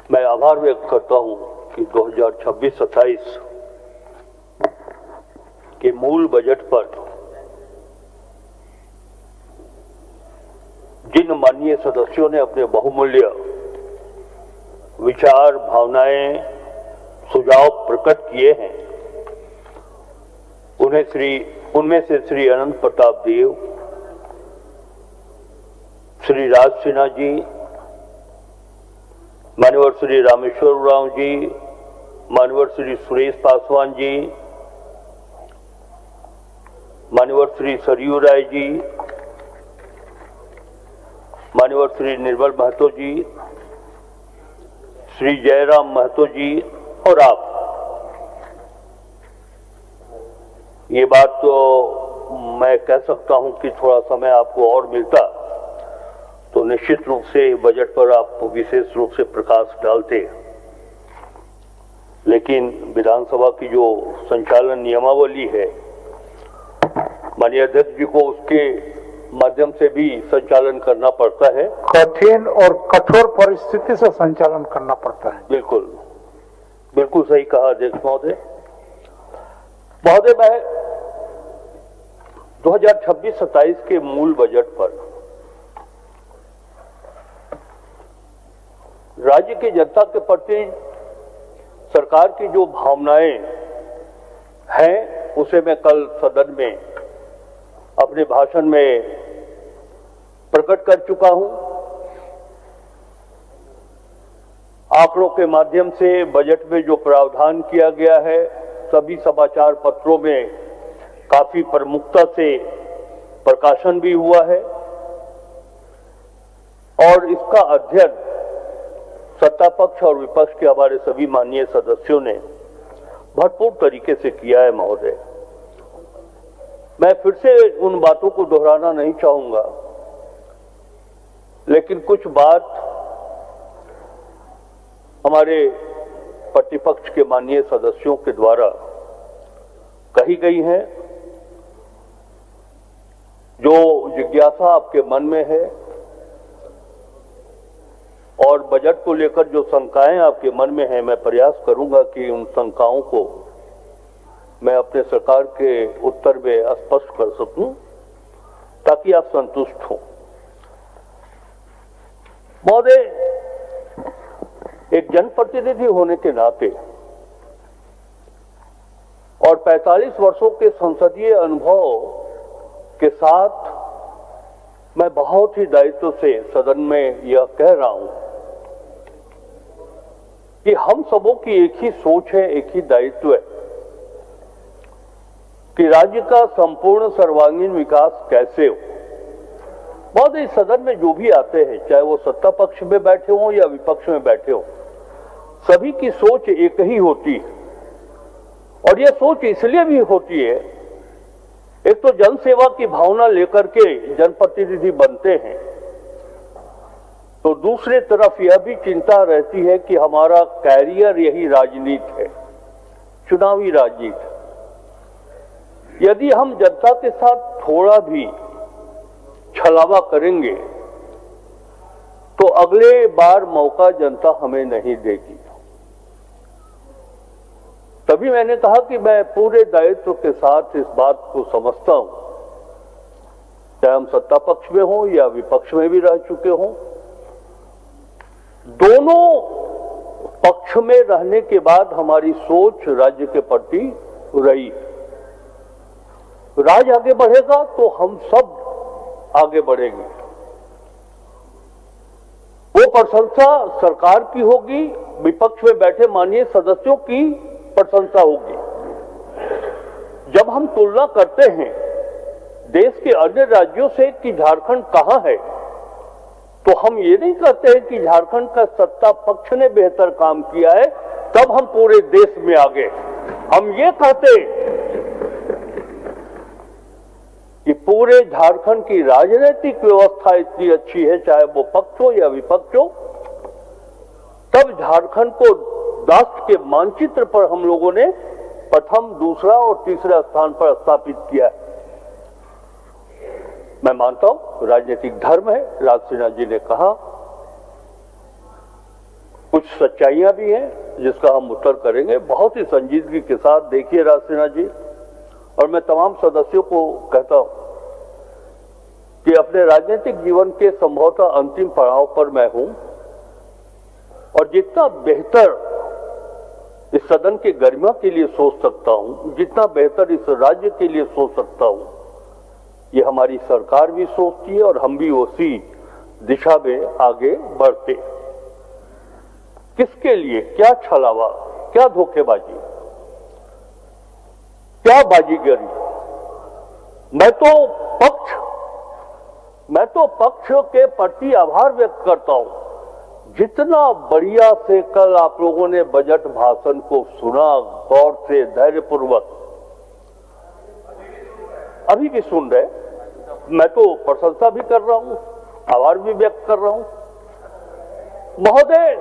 मैं आभार व्यक्त करता हूं कि 2026-27 के मूल बजट पर जिन माननीय सदस्यों ने अपने बहुमूल्य विचार, भावनाएं, सुझाव प्रकट किए हैं, उनमें से श्री अनंत प्रताप देव, श्री राज सिन्हा जी, माननीय श्री रामेश्वर उरांव जी, माननीय श्री सुरेश पासवान जी, माननीय श्री सरयू राय जी, माननीय श्री निर्मल महतो जी, श्री जयराम महतो जी और आप। ये बात तो मैं कह सकता हूं कि थोड़ा समय आपको और मिलता तो निश्चित रूप से बजट पर आप विशेष रूप से प्रकाश डालते, लेकिन विधानसभा की जो संचालन नियमावली है, माननीय अध्यक्ष जी को उसके माध्यम से भी संचालन करना पड़ता है। कठिन और कठोर परिस्थिति से संचालन करना पड़ता है। बिल्कुल बिल्कुल सही कहा अध्यक्ष महोदय। महोदय, मैं 2026-27 के मूल बजट पर राज्य की जनता के प्रति सरकार की जो भावनाएं हैं उसे मैं कल सदन में अपने भाषण में प्रकट कर चुका हूं। आंकड़ों के माध्यम से बजट में जो प्रावधान किया गया है सभी समाचार पत्रों में काफी प्रमुखता से प्रकाशन भी हुआ है और इसका अध्ययन सत्ता पक्ष और विपक्ष के हमारे सभी माननीय सदस्यों ने भरपूर तरीके से किया है। महोदय, मैं फिर से उन बातों को दोहराना नहीं चाहूंगा, लेकिन कुछ बात हमारे प्रतिपक्ष के माननीय सदस्यों के द्वारा कही गई है। जो जिज्ञासा आपके मन में है और बजट को लेकर जो शंकाएं आपके मन में हैं, मैं प्रयास करूंगा कि उन शंकाओं को मैं अपने सरकार के उत्तर में स्पष्ट कर सकूं ताकि आप संतुष्ट हों। महोदय, एक जनप्रतिनिधि होने के नाते और 45 वर्षों के संसदीय अनुभव के साथ मैं बहुत ही दायित्व से सदन में यह कह रहा हूं कि हम सबों की एक ही सोच है, एक ही दायित्व है कि राज्य का संपूर्ण सर्वांगीण विकास कैसे हो। बहुत ही सदन में जो भी आते हैं, चाहे वो सत्ता पक्ष में बैठे हों या विपक्ष में बैठे हों, सभी की सोच एक ही होती है और यह सोच इसलिए भी होती है, एक तो जन सेवा की भावना लेकर के जनप्रतिनिधि बनते हैं, तो दूसरी तरफ यह भी चिंता रहती है कि हमारा कैरियर यही राजनीति है, चुनावी राजनीति। यदि हम जनता के साथ थोड़ा भी छलावा करेंगे तो अगले बार मौका जनता हमें नहीं देगी। तभी मैंने कहा कि मैं पूरे दायित्व के साथ इस बात को समझता हूं, चाहे हम सत्ता पक्ष में हों या विपक्ष में भी रह चुके हों, दोनों पक्ष में रहने के बाद हमारी सोच राज्य के प्रति रही। राज्य आगे बढ़ेगा तो हम सब आगे बढ़ेंगे। वो प्रशंसा सरकार की होगी, विपक्ष में बैठे माननीय सदस्यों की प्रशंसा होगी। जब हम तुलना करते हैं देश के अन्य राज्यों से कि झारखंड कहां है, तो हम ये नहीं कहते हैं कि झारखंड का सत्ता पक्ष ने बेहतर काम किया है तब हम पूरे देश में आगे। हम ये कहते कि पूरे झारखंड की राजनीतिक व्यवस्था इतनी अच्छी है, चाहे वो पक्ष हो या विपक्ष हो, तब झारखंड को राष्ट्र के मानचित्र पर हम लोगों ने प्रथम, दूसरा और तीसरा स्थान पर स्थापित किया है। मैं मानता हूं राजनीतिक धर्म है। राज सिन्हा जी ने कहा कुछ सच्चाइयां भी हैं जिसका हम उत्तर करेंगे बहुत ही संजीदगी के साथ। देखिए राजसिन्हा जी, और मैं तमाम सदस्यों को कहता हूं कि अपने राजनीतिक जीवन के संभवतः अंतिम पड़ाव पर मैं हूं, और जितना बेहतर इस सदन की गरिमा के लिए सोच सकता हूं, जितना बेहतर इस राज्य के लिए सोच सकता हूं, ये हमारी सरकार भी सोचती है और हम भी उसी दिशा में आगे बढ़ते। किसके लिए? क्या छलावा, क्या धोखेबाजी, क्या बाजीगरी? मैं तो पक्ष के प्रति आभार व्यक्त करता हूं। जितना बढ़िया से कल आप लोगों ने बजट भाषण को सुना, गौर से, धैर्यपूर्वक, अभी भी सुन रहे, मैं तो प्रशंसा भी कर रहा हूं, आभार भी व्यक्त कर रहा हूं। महोदय,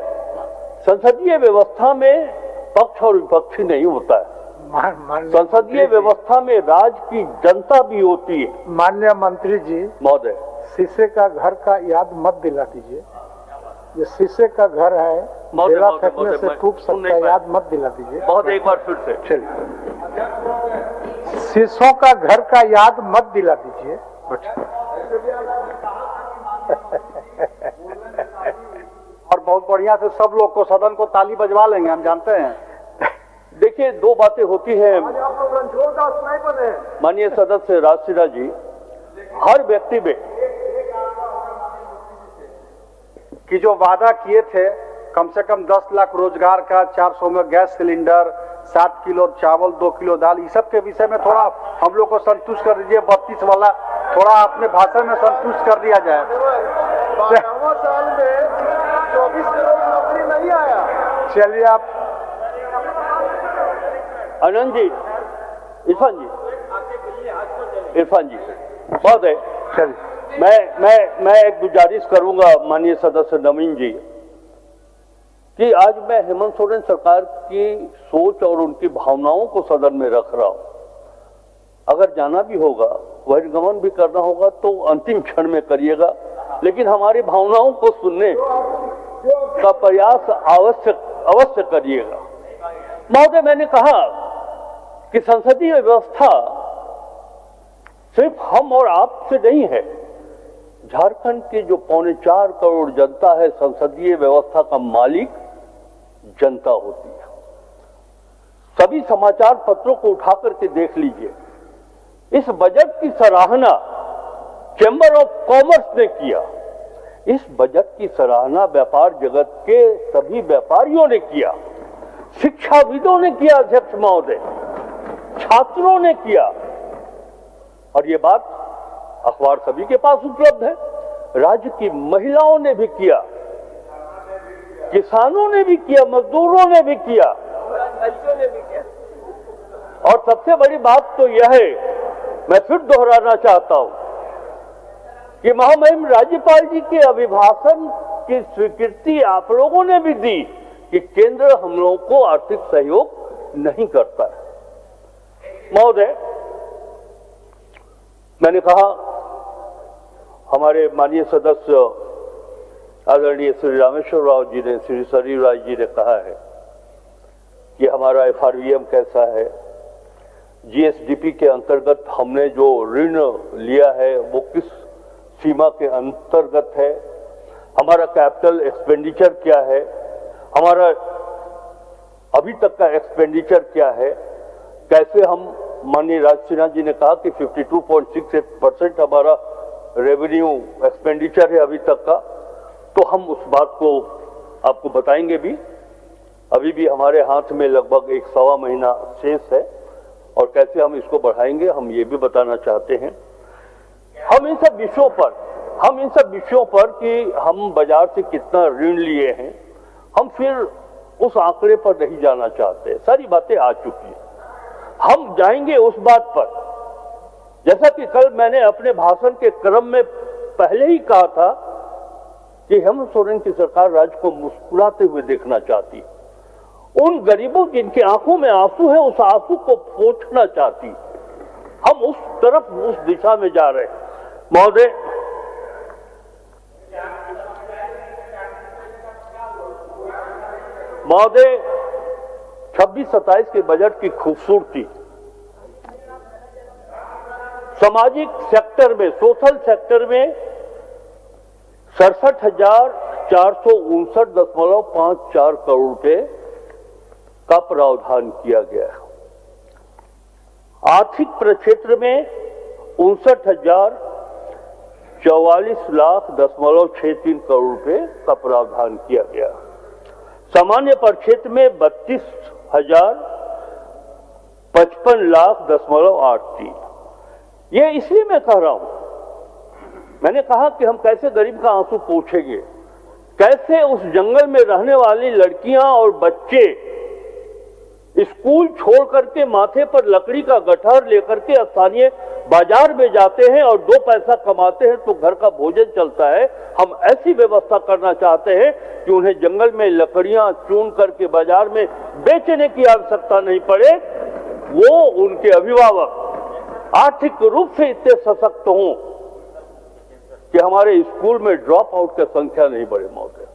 संसदीय व्यवस्था में पक्ष और विपक्ष नहीं होता है। संसदीय व्यवस्था में राज्य की जनता भी होती है। माननीय मंत्री जी, महोदय, शीशे का घर का याद मत दिला दीजिए। ये शीशे का घर है, बेला फेंकने से टूट सकता है, याद मत दिला दीजिए। बहुत एक बार फिर से चलिए, शीशों का घर का याद मत दिला दीजिए। और बहुत बढ़िया से सब लोग को, सदन को ताली बजवा लेंगे, हम जानते हैं। देखिए, दो बातें होती हैं माननीय सदस्य राजसिन्हा जी। हर व्यक्ति में कि जो वादा किए थे कम से कम 10 लाख रोजगार का, 400 में गैस सिलेंडर, 7 किलो चावल, 2 किलो दाल, इस सब के विषय में थोड़ा हम लोग को संतुष्ट कर दीजिए। 32 वाला थोड़ा अपने भाषण में संतुष्ट कर दिया जाए। 52 साल में 24 करोड़ नौकरी नहीं आया। चलिए, आप आनंद जी, इरफान जी, बहुत है। चलिए, मैं एक गुजारिश करूंगा माननीय सदस्य नवीन जी कि आज मैं हेमंत सोरेन सरकार की सोच और उनकी भावनाओं को सदन में रख रहा हूं। अगर जाना भी होगा, बहिर्गमन भी करना होगा तो अंतिम क्षण में करिएगा, लेकिन हमारी भावनाओं को सुनने का प्रयास अवश्य करिएगा। महोदय, मैंने कहा कि संसदीय व्यवस्था सिर्फ हम और आप से नहीं है। झारखंड के जो 4.25 करोड़ जनता है, संसदीय व्यवस्था का मालिक जनता होती है। सभी समाचार पत्रों को उठा करके देख लीजिए। इस बजट की सराहना चैंबर ऑफ कॉमर्स ने किया। इस बजट की सराहना व्यापार जगत के सभी व्यापारियों ने किया, शिक्षाविदों ने किया, अध्यक्ष महोदय, छात्रों ने किया, और ये बात अखबार सभी के पास उपलब्ध है। राज्य की महिलाओं ने भी किया, किसानों ने भी किया, मजदूरों ने भी किया, और सबसे बड़ी बात तो यह है, मैं फिर दोहराना चाहता हूं कि महामहिम राज्यपाल जी के अभिभाषण की स्वीकृति आप लोगों ने भी दी कि केंद्र हम लोगों को आर्थिक सहयोग नहीं करता है। महोदय, मैंने कहा, हमारे माननीय सदस्य आदरणीय श्री रामेश्वर राव जी ने, श्री शरीर राय जी ने कहा है कि हमारा FRVM कैसा है, GSDP के अंतर्गत हमने जो ऋण लिया है वो किस सीमा के अंतर्गत है, हमारा कैपिटल एक्सपेंडिचर क्या है, हमारा अभी तक का एक्सपेंडिचर क्या है, कैसे हम, माननीय राजसिन्हा जी ने कहा कि 52.68% हमारा रेवेन्यू एक्सपेंडिचर है अभी तक का, तो हम उस बात को आपको बताएंगे भी। अभी भी हमारे हाथ में लगभग 1.25 महीना शेष है, और कैसे हम इसको बढ़ाएंगे हम ये भी बताना चाहते हैं। हम इन सब विषयों पर कि हम बाजार से कितना ऋण लिए हैं, हम फिर उस आंकड़े पर नहीं जाना चाहते। सारी बातें आ चुकी हैं, हम जाएंगे उस बात पर, जैसा कि कल मैंने अपने भाषण के क्रम में पहले ही कहा था कि हेमंत सोरेन की सरकार राज्य को मुस्कुराते हुए देखना चाहती है। उन गरीबों जिनकी आंखों में आंसू है, उस आंसू को पोंछना चाहती। हम उस तरफ, उस दिशा में जा रहे हैं। महोदय, महोदय 26-27 के बजट की खूबसूरती सामाजिक सेक्टर में, सोशल सेक्टर में 67,459.54 करोड़ रुपए का प्रावधान किया गया है। आर्थिक प्रक्षेत्र में 59,044,63 करोड़ रुपए का प्रावधान किया गया। सामान्य प्रक्षेत्र में 32,055,00,83। ये इसलिए मैं कह रहा हूं, मैंने कहा कि हम कैसे गरीब का आंसू पोंछेंगे, कैसे उस जंगल में रहने वाली लड़कियां और बच्चे स्कूल छोड़ करके माथे पर लकड़ी का गठार लेकर के स्थानीय बाजार में जाते हैं और 2 पैसा कमाते हैं तो घर का भोजन चलता है। हम ऐसी व्यवस्था करना चाहते हैं कि उन्हें जंगल में लकड़ियां चुन करके बाजार में बेचने की आवश्यकता नहीं पड़े। वो उनके अभिभावक आर्थिक रूप से इतने सशक्त हों कि हमारे स्कूल में ड्रॉप आउट की संख्या नहीं बढ़े। महोदय,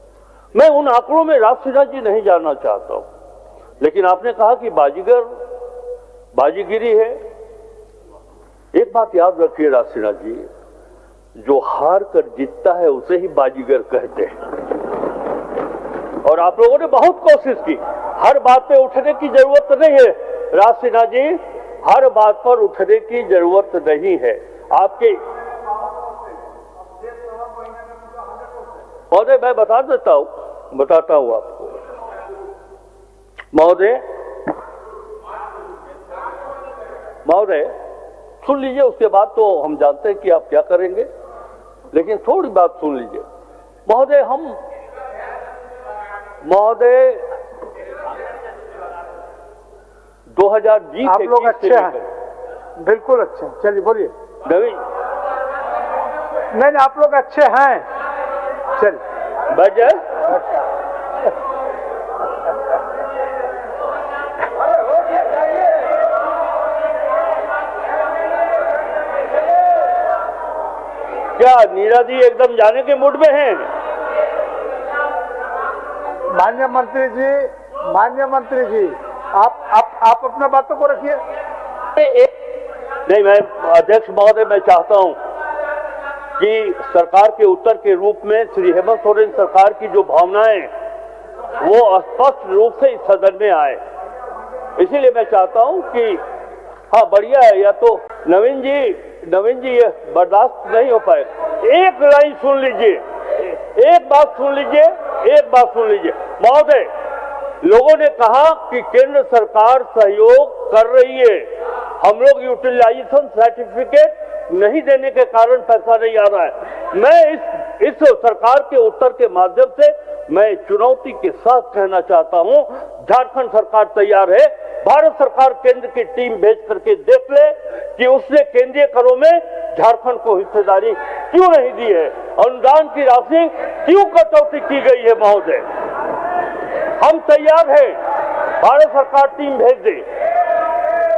मैं उन आंकड़ों में राज सिन्हा जी नहीं जानना चाहता हूं, लेकिन आपने कहा कि बाजीगर बाजीगिरी है। एक बात याद रखिए राज सिन्हा जी, जो हार कर जीतता है उसे ही बाजीगर कहते हैं। और आप लोगों ने बहुत कोशिश की, हर बात पे उठने की जरूरत नहीं है राज सिन्हा जी, हर बात पर उठने की जरूरत नहीं है। आपके महोदय मैं बताता हूं आपको। महोदय सुन लीजिए, उसके बाद तो हम जानते हैं कि आप क्या करेंगे, लेकिन थोड़ी बात सुन लीजिए। महोदय 2020 आप लोग अच्छे हैं, बिल्कुल अच्छे हैं। चलिए बोलिए। नहीं, आप लोग अच्छे हैं। चलिए बजट क्या नीरा जी एकदम जाने के मूड में हैं? माननीय मंत्री जी आप अपना बातों को रखिए। नहीं, मैं अध्यक्ष महोदय मैं चाहता हूं कि सरकार के उत्तर के रूप में श्री हेमंत सोरेन सरकार की जो भावनाएं वो स्पष्ट रूप से इस सदन में आए। इसीलिए मैं चाहता हूं कि हाँ बढ़िया है, या तो नवीन जी ये बर्दाश्त नहीं हो पाए। एक लाइन सुन लीजिए, एक बात सुन लीजिए। महोदय, लोगों ने कहा कि केंद्र सरकार सहयोग कर रही है, हम लोग यूटिलाइजेशन सर्टिफिकेट नहीं देने के कारण पैसा नहीं आ रहा है। मैं इस सरकार के उत्तर के माध्यम से मैं चुनौती के साथ कहना चाहता हूं, झारखंड सरकार तैयार है। भारत सरकार केंद्र की टीम भेज करके देख ले कि उसने केंद्रीय करों में झारखंड को हिस्सेदारी क्यों नहीं दी है, अनुदान की राशि क्यों कटौती की गई है। महोदय, हम तैयार हैं, भारत सरकार टीम भेज दे,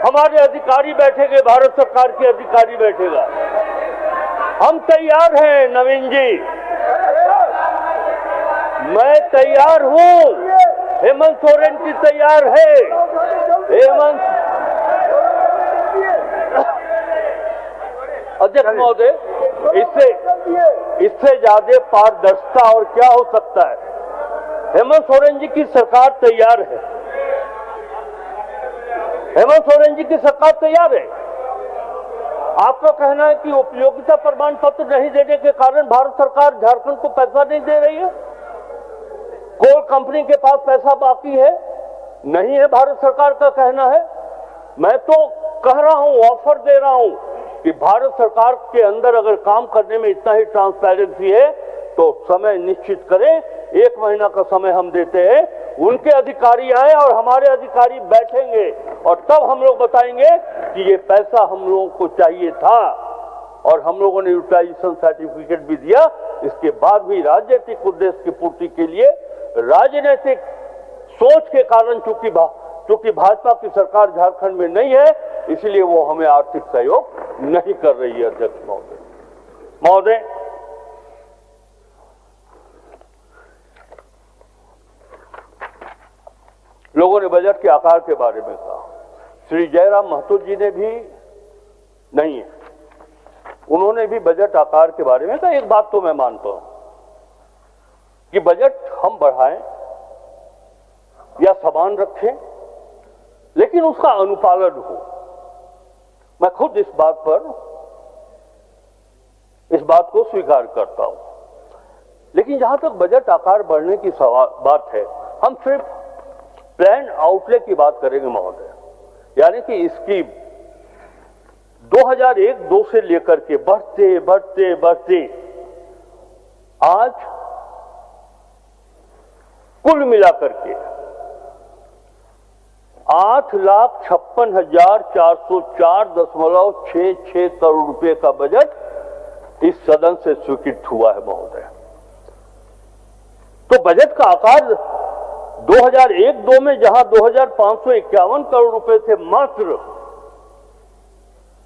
हमारे अधिकारी बैठेंगे, भारत सरकार के अधिकारी बैठेगा। हम तैयार हैं नवीन जी, मैं तैयार हूं, हेमंत सोरेन की तैयार है। अध्यक्ष महोदय, इससे ज्यादा पारदर्शिता और क्या हो सकता है। हेमंत सोरेन जी की सरकार तैयार है, हेमंत सोरेन जी की सरकार तैयार है। आपका कहना है कि उपयोगिता प्रमाण पत्र नहीं देने के कारण भारत सरकार झारखंड को पैसा नहीं दे रही है, कोल कंपनी के पास पैसा बाकी है, नहीं है, भारत सरकार का कहना है। मैं तो कह रहा हूं, ऑफर दे रहा हूं कि भारत सरकार के अंदर अगर काम करने में इतना ही ट्रांसपेरेंसी है तो समय निश्चित करें, 1 महीना का समय हम देते हैं, उनके अधिकारी आए और हमारे अधिकारी बैठेंगे और तब हम लोग बताएंगे कि ये पैसा हम लोगों को चाहिए था और हम लोगों ने यूटिलाइजेशन सर्टिफिकेट भी दिया। इसके बाद भी राजनीतिक उद्देश्य की पूर्ति के लिए, राजनीतिक सोच के कारण चूंकि भाजपा की सरकार झारखंड में नहीं है, इसलिए वो हमें आर्थिक सहयोग नहीं कर रही है। अध्यक्ष महोदय, लोगों ने बजट के आकार के बारे में कहा। श्री जयराम महतो जी ने भी नहीं है, उन्होंने भी बजट आकार के बारे में कहा। एक बात तो मैं मानता हूं कि बजट हम बढ़ाएं या समान रखें, लेकिन उसका अनुपालन हो। मैं खुद इस बात को स्वीकार करता हूं। लेकिन जहां तक बजट आकार बढ़ने की बात है, हम सिर्फ प्लान आउटले की बात करेंगे महोदय, यानी कि इसकी 2001-2 से लेकर के बढ़ते आज कुल मिलाकर के 8,56,404.66 करोड़ रुपए का बजट इस सदन से स्वीकृत हुआ है महोदय। तो बजट का आकार 2001-2 में जहां 2,551 करोड़ रुपए थे मात्र,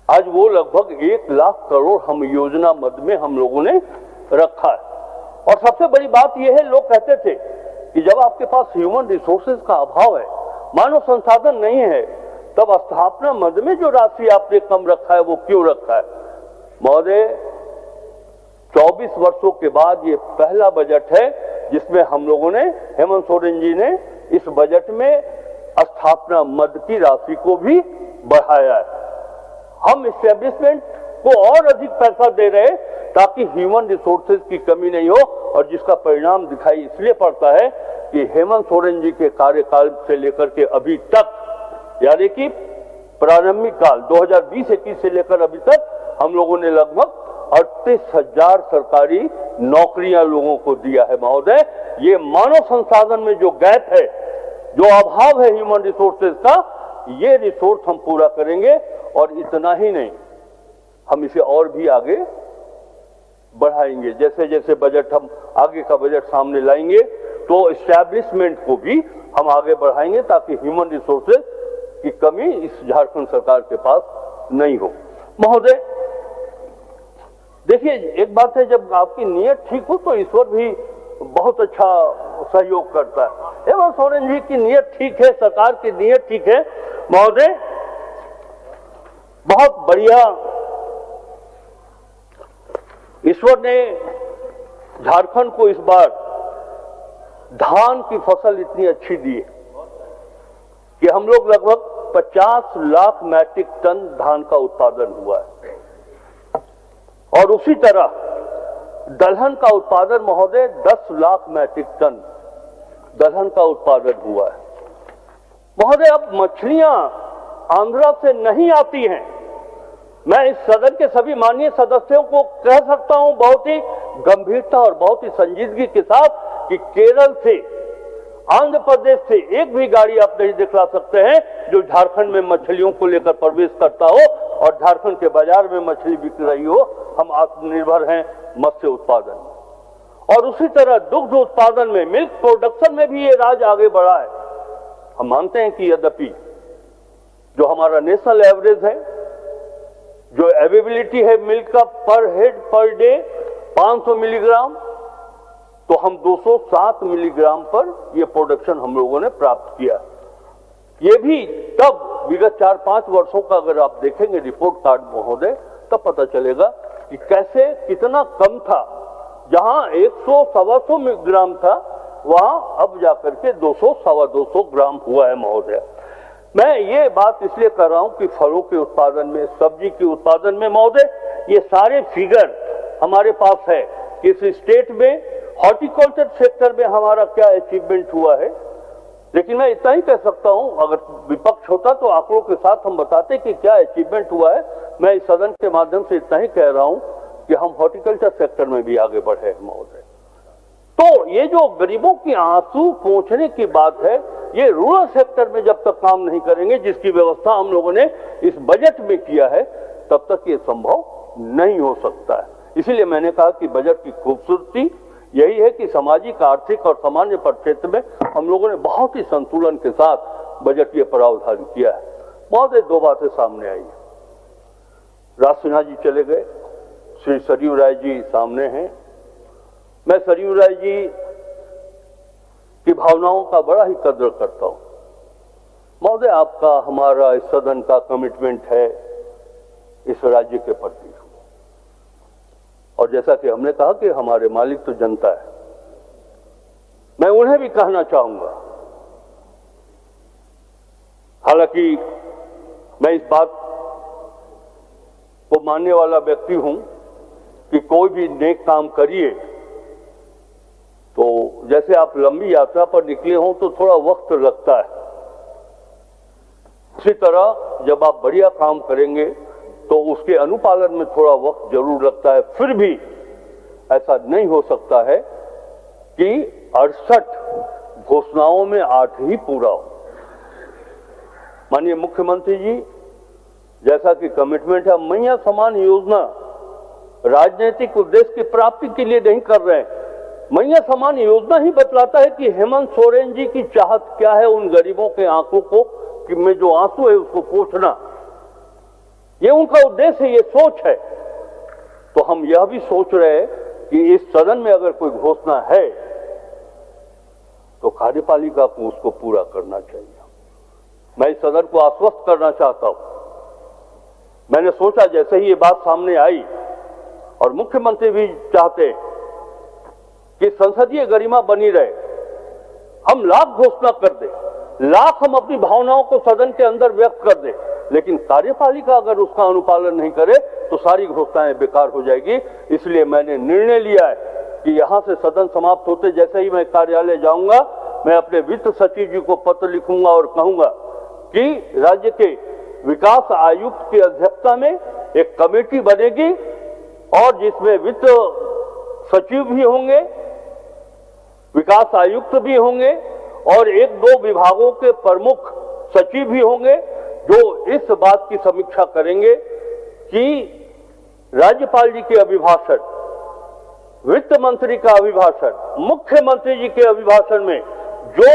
आज वो लगभग 1 लाख करोड़ हम योजना मद में हम लोगों ने रखा है। और सबसे बड़ी बात यह है, लोग कहते थे कि जब आपके पास ह्यूमन रिसोर्सेज का अभाव है, मानव संसाधन नहीं है, तब स्थापना मद में जो राशि आपने कम रखा है वो क्यों रखा है? महोदय, 24 वर्षों के बाद ये पहला बजट है जिसमें हम लोगों ने, हेमंत सोरेन जी ने इस बजट में स्थापना मद की राशि को भी बढ़ाया है। हम एस्टेब्लिशमेंट को और अधिक पैसा दे रहे हैं ताकि ह्यूमन रिसोर्सेज की कमी नहीं हो, और जिसका परिणाम दिखाई इसलिए पड़ता है कि हेमंत सोरेन जी के कार्यकाल से लेकर के अभी तक, यानी कि प्रारंभिक काल 2020-21 से लेकर अभी तक हम लोगों ने लगभग 38,000 सरकारी नौकरियां लोगों को दिया है महोदय। ये मानव संसाधन में जो गैप है, जो अभाव है ह्यूमन रिसोर्सेज का, ये रिसोर्स हम पूरा करेंगे। और इतना ही नहीं, हम इसे और भी आगे बढ़ाएंगे। जैसे जैसे बजट हम आगे का बजट सामने लाएंगे तो एस्टैब्लिशमेंट को भी हम आगे बढ़ाएंगे ताकि ह्यूमन रिसोर्सेज की कमी इस झारखंड सरकार के पास नहीं हो। महोदय देखिए, एक बात है, जब आपकी नीयत ठीक हो तो ईश्वर भी बहुत अच्छा सहयोग करता है। हेमंत सोरेन जी की नीयत ठीक है, सरकार की नीयत ठीक है महोदय। बहुत बढ़िया ईश्वर ने झारखंड को इस बार धान की फसल इतनी अच्छी दी है कि हम लोग लगभग 50 लाख मैट्रिक टन धान का उत्पादन हुआ है। और उसी तरह दलहन का उत्पादन महोदय 10 लाख मैट्रिक टन दलहन का उत्पादन हुआ है महोदय। अब मछलियां आंध्रा से नहीं आती हैं। मैं इस सदन के सभी माननीय सदस्यों को कह सकता हूं बहुत ही गंभीरता और बहुत ही संजीदगी के साथ कि केरल से, आंध्र प्रदेश से एक भी गाड़ी आप नहीं दिखला सकते हैं जो झारखंड में मछलियों को लेकर प्रवेश करता हो और झारखंड के बाजार में मछली बिक रही हो। हम आत्मनिर्भर हैं मत्स्य उत्पादन में, और उसी तरह दुग्ध उत्पादन में, मिल्क प्रोडक्शन में भी ये राज्य आगे बढ़ा है। हम मानते हैं कि यद्यपि जो हमारा नेशनल एवरेज है, जो अवेलेबिलिटी है मिल्क का पर हेड पर डे 500 मिलीग्राम, तो हम 207 मिलीग्राम पर यह प्रोडक्शन हम लोगों ने प्राप्त किया। ये भी तब विगत 4-5 वर्षों का अगर आप देखेंगे रिपोर्ट कार्ड महोदय, तब पता चलेगा कि कैसे कितना कम था। जहां 100-125 ग्राम था, वहां अब जाकर के 200-225 ग्राम हुआ है महोदय। मैं ये बात इसलिए कर रहा हूं कि फलों के उत्पादन में, सब्जी के उत्पादन में महोदय, ये सारे फिगर हमारे पास है कि इस स्टेट में हॉर्टिकल्चर सेक्टर में हमारा क्या अचीवमेंट हुआ है। लेकिन मैं इतना ही कह सकता हूं, अगर विपक्ष होता तो आंकड़ों के साथ हम बताते कि क्या अचीवमेंट हुआ है। मैं इस सदन के माध्यम से इतना ही कह रहा हूं कि हम हॉर्टिकल्चर सेक्टर में भी आगे बढ़े हैं महोदय। तो ये जो गरीबों की आंसू पोंछने की बात है, ये रूरल सेक्टर में जब तक काम नहीं करेंगे, जिसकी व्यवस्था हम लोगों ने इस बजट में किया है, तब तक ये संभव नहीं हो सकता है। इसीलिए मैंने कहा कि बजट की खूबसूरती यही है कि सामाजिक, आर्थिक और सामान्य परिक्षेत्र में हम लोगों ने बहुत ही संतुलन के साथ बजटीय प्रावधान किया है महोदय। 2 बातें सामने आई। राज सिन्हा जी चले गए, श्री सरयू राय जी सामने हैं। मैं सरयू राय जी की भावनाओं का बड़ा ही कदर करता हूं। महोदय, आपका हमारा इस सदन का कमिटमेंट है इस राज्य के प्रति, और जैसा कि हमने कहा कि हमारे मालिक तो जनता है, मैं उन्हें भी कहना चाहूंगा, हालांकि मैं इस बात को मानने वाला व्यक्ति हूं कि कोई भी नेक काम करिए तो जैसे आप लंबी यात्रा पर निकले हों तो थोड़ा वक्त लगता है, इसी तरह जब आप बढ़िया काम करेंगे तो उसके अनुपालन में थोड़ा वक्त जरूर लगता है। फिर भी ऐसा नहीं हो सकता है कि 68 घोषणाओं में 8 ही पूरा हो। माननीय मुख्यमंत्री जी, जैसा कि कमिटमेंट है, मैया समान योजना राजनीतिक उद्देश्य की प्राप्ति के लिए नहीं कर रहे हैं। मैया समान योजना ही बतलाता है कि हेमंत सोरेन जी की चाहत क्या है, उन गरीबों के आंखों को कि में जो आंसू है उसको पोंछना, ये उनका उद्देश्य है, ये सोच है। तो हम यह भी सोच रहे हैं कि इस सदन में अगर कोई घोषणा है तो कार्यपालिका को उसको पूरा करना चाहिए। मैं इस सदन को आश्वस्त करना चाहता हूं। मैंने सोचा जैसे ही ये बात सामने आई और मुख्यमंत्री भी चाहते कि संसदीय गरिमा बनी रहे, हम लाख घोषणा कर दें, लाख हम अपनी भावनाओं को सदन के अंदर व्यक्त कर दें, लेकिन कार्यपालिका अगर उसका अनुपालन नहीं करे तो सारी घोषणाएं बेकार हो जाएगी। इसलिए मैंने निर्णय लिया है कि यहां से सदन समाप्त होते जैसे ही मैं कार्यालय जाऊंगा, मैं अपने वित्त सचिव जी को पत्र लिखूंगा और कहूंगा कि राज्य के विकास आयुक्त की अध्यक्षता में एक कमेटी बनेगी और जिसमें वित्त सचिव भी होंगे, विकास आयुक्त भी होंगे और 1-2 विभागों के प्रमुख सचिव भी होंगे, जो इस बात की समीक्षा करेंगे कि राज्यपाल जी के अभिभाषण, वित्त मंत्री का अभिभाषण, मुख्यमंत्री जी के अभिभाषण में जो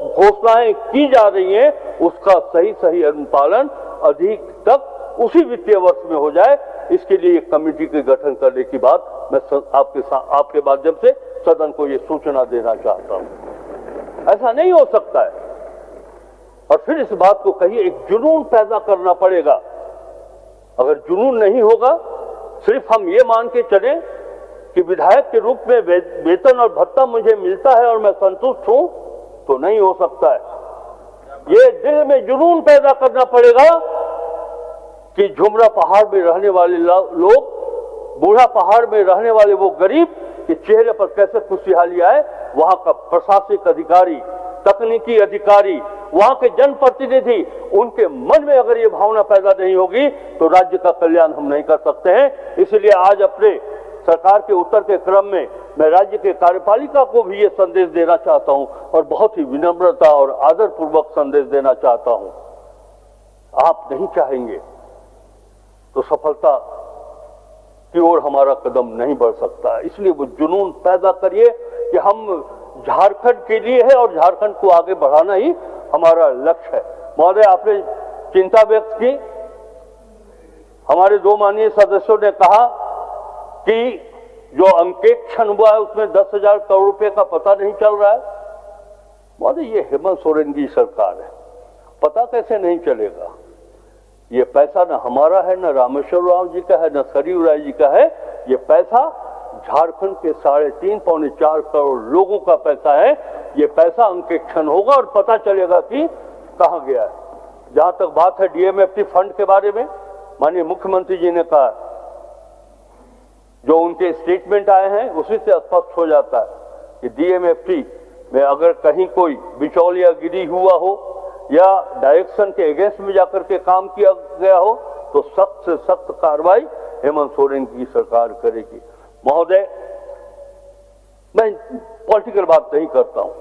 घोषणाएं की जा रही हैं उसका सही अनुपालन अधिक तक उसी वित्तीय वर्ष में हो जाए। इसके लिए एक कमेटी के गठन करने की बात मैं आपके माध्यम से सदन को ये सूचना देना चाहता हूं। ऐसा नहीं हो सकता है और फिर इस बात को कहिए, एक जुनून पैदा करना पड़ेगा। अगर जुनून नहीं होगा, सिर्फ हम ये मान के चलें कि विधायक के रूप में वेतन और भत्ता मुझे मिलता है और मैं संतुष्ट हूं, तो नहीं हो सकता है। ये दिल में जुनून पैदा करना पड़ेगा कि झुमरा पहाड़ में रहने वाले लोग, बूढ़ा पहाड़ में रहने वाले वो गरीब के चेहरे पर कैसे खुशहाली आए। वहां का प्रशासनिक अधिकारी, तकनीकी अधिकारी, वहां के जनप्रतिनिधि, उनके मन में अगर ये भावना पैदा नहीं होगी तो राज्य का कल्याण हम नहीं कर सकते हैं। इसलिए आज अपने सरकार के उत्तर के क्रम में मैं राज्य के कार्यपालिका को भी ये संदेश देना चाहता हूं और बहुत ही विनम्रता और आदरपूर्वक संदेश देना चाहता हूं। आप नहीं चाहेंगे तो सफलता की ओर हमारा कदम नहीं बढ़ सकता। इसलिए वो जुनून पैदा करिए कि हम झारखंड के लिए है और झारखंड को आगे बढ़ाना ही हमारा लक्ष्य है। महोदय, आपने चिंता व्यक्त की। हमारे 2 माननीय सदस्यों ने कहा कि जो अंकेक्षण हुआ है उसमें 10,000 करोड़ रुपए का पता नहीं चल रहा है। महोदय, ये हेमंत सोरेन की सरकार है, पता कैसे नहीं चलेगा? ये पैसा न हमारा है, न रामेश्वर राव जी का है, न सरयू राय जी का है। ये पैसा झारखंड के 3.5-4 करोड़ लोगों का पैसा है। ये पैसा अंकेक्षण होगा और पता चलेगा कि कहां गया है। जहां तक बात है डीएमएफटी फंड के बारे में, माननीय मुख्यमंत्री जी ने कहा, जो उनके स्टेटमेंट आए हैं उसी से स्पष्ट हो जाता है कि डीएमएफटी में अगर कहीं कोई बिचौलियागिरी हुआ हो या डायरेक्शन के अगेंस्ट में जाकर के काम किया गया हो तो सख्त से सख्त कार्रवाई हेमंत सोरेन की सरकार करेगी। महोदय, मैं पॉलिटिकल बात नहीं करता हूं।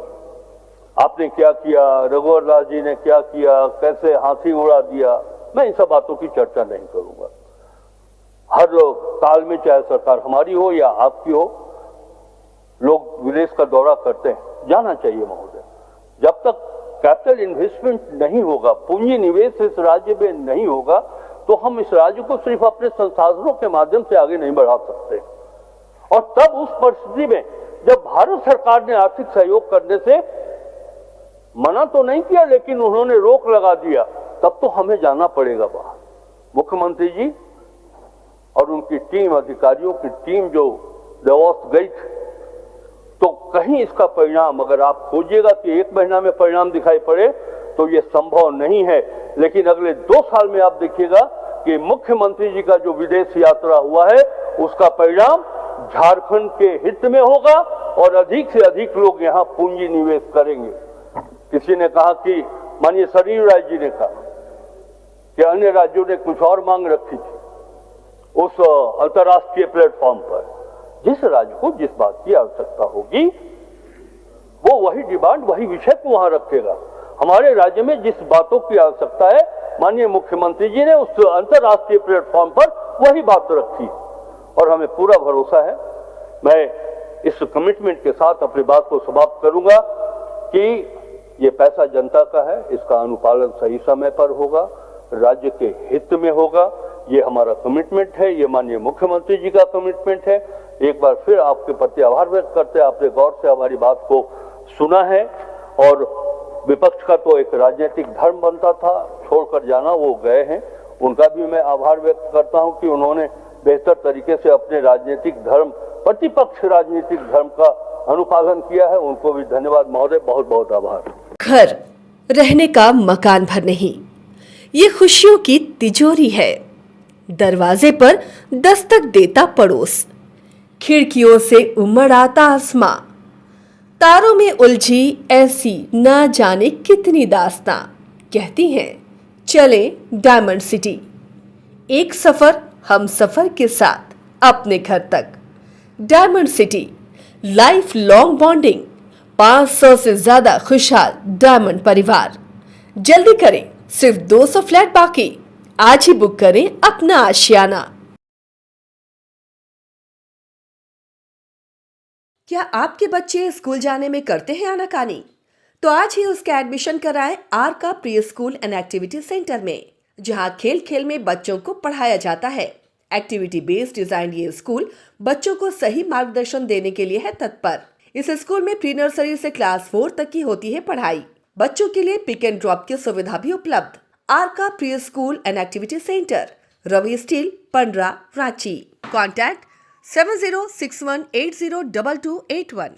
आपने क्या किया, रघुवर दास जी ने क्या किया, कैसे हाथी उड़ा दिया, मैं इन सब बातों की चर्चा नहीं करूंगा। हर काल में, चाहे सरकार हमारी हो या आपकी हो, लोग विदेश का दौरा करते हैं, जाना चाहिए महोदय। जब तक कैपिटल इन्वेस्टमेंट नहीं होगा, पूंजी निवेश इस राज्य में नहीं होगा, तो हम इस राज्य को सिर्फ अपने संसाधनों के माध्यम से आगे नहीं बढ़ा सकते। और तब उस परिस्थिति में जब भारत सरकार ने आर्थिक सहयोग करने से मना तो नहीं किया, लेकिन उन्होंने रोक लगा दिया, तब तो हमें जाना पड़ेगा बाहर। मुख्यमंत्री जी और उनकी टीम, अधिकारियों की टीम जो देवास गई थी, तो कहीं इसका परिणाम अगर आप खोजिएगा कि 1 महीना में परिणाम दिखाई पड़े तो ये संभव नहीं है, लेकिन अगले 2 साल में आप देखिएगा कि मुख्यमंत्री जी का जो विदेश यात्रा हुआ है उसका परिणाम झारखंड के हित में होगा और अधिक से अधिक लोग यहाँ पूंजी निवेश करेंगे। किसी ने कहा कि माननीय सरयू राय जी ने कहा कि अन्य राज्यों ने कुछ और मांग रखी थी उस अंतर्राष्ट्रीय प्लेटफॉर्म पर। जिस राज्य को जिस बात की आवश्यकता होगी वो वही डिमांड, वही विषय को वहां रखेगा। हमारे राज्य में जिस बातों की आवश्यकता है माननीय मुख्यमंत्री जी ने उस अंतर्राष्ट्रीय प्लेटफॉर्म पर वही बात रखी और हमें पूरा भरोसा है। मैं इस कमिटमेंट के साथ अपनी बात को समाप्त करूंगा कि ये पैसा जनता का है, इसका अनुपालन सही समय पर होगा, राज्य के हित में होगा। ये हमारा कमिटमेंट है, ये माननीय मुख्यमंत्री जी का कमिटमेंट है। एक बार फिर आपके प्रति आभार व्यक्त करते हैं, आपने गौर से हमारी बात को सुना है और विपक्ष का तो एक राजनीतिक धर्म बनता था, छोड़कर जाना वो गए हैं, उनका भी मैं आभार व्यक्त करता हूं कि उन्होंने बेहतर तरीके से अपने राजनीतिक धर्म, प्रतिपक्ष राजनीतिक धर्म का अनुपालन किया है। उनको भी धन्यवाद महोदय, बहुत बहुत आभार। घर रहने का मकान भर नहीं, ये खुशियों की तिजोरी है। दरवाजे पर दस्तक देता पड़ोस, खिड़कियों से उमड़ आता आसमां, तारों में उलझी ऐसी न जाने कितनी दास्तां। कहती हैं चले डायमंड सिटी, एक सफर हम सफर के साथ अपने घर तक। Diamond city, life long bonding, 500 से ज्यादा खुशहाल डायमंड परिवार। जल्दी करें, सिर्फ 200 फ्लैट बाकी। आज ही बुक करें अपना आशियाना। क्या आपके बच्चे स्कूल जाने में करते हैं आनाकानी? तो आज ही उसका एडमिशन कराएं आर का preschool and activity centre में, जहां खेल खेल में बच्चों को पढ़ाया जाता है। एक्टिविटी बेस्ड डिजाइन ये स्कूल बच्चों को सही मार्गदर्शन देने के लिए है तत्पर। इस स्कूल में प्री नर्सरी से क्लास 4 तक की होती है पढ़ाई। बच्चों के लिए पिक एंड ड्रॉप की सुविधा भी उपलब्ध। आर का preschool and activity centre, Ravi Steel, Pandra, Ranchi. Contact 7061802281।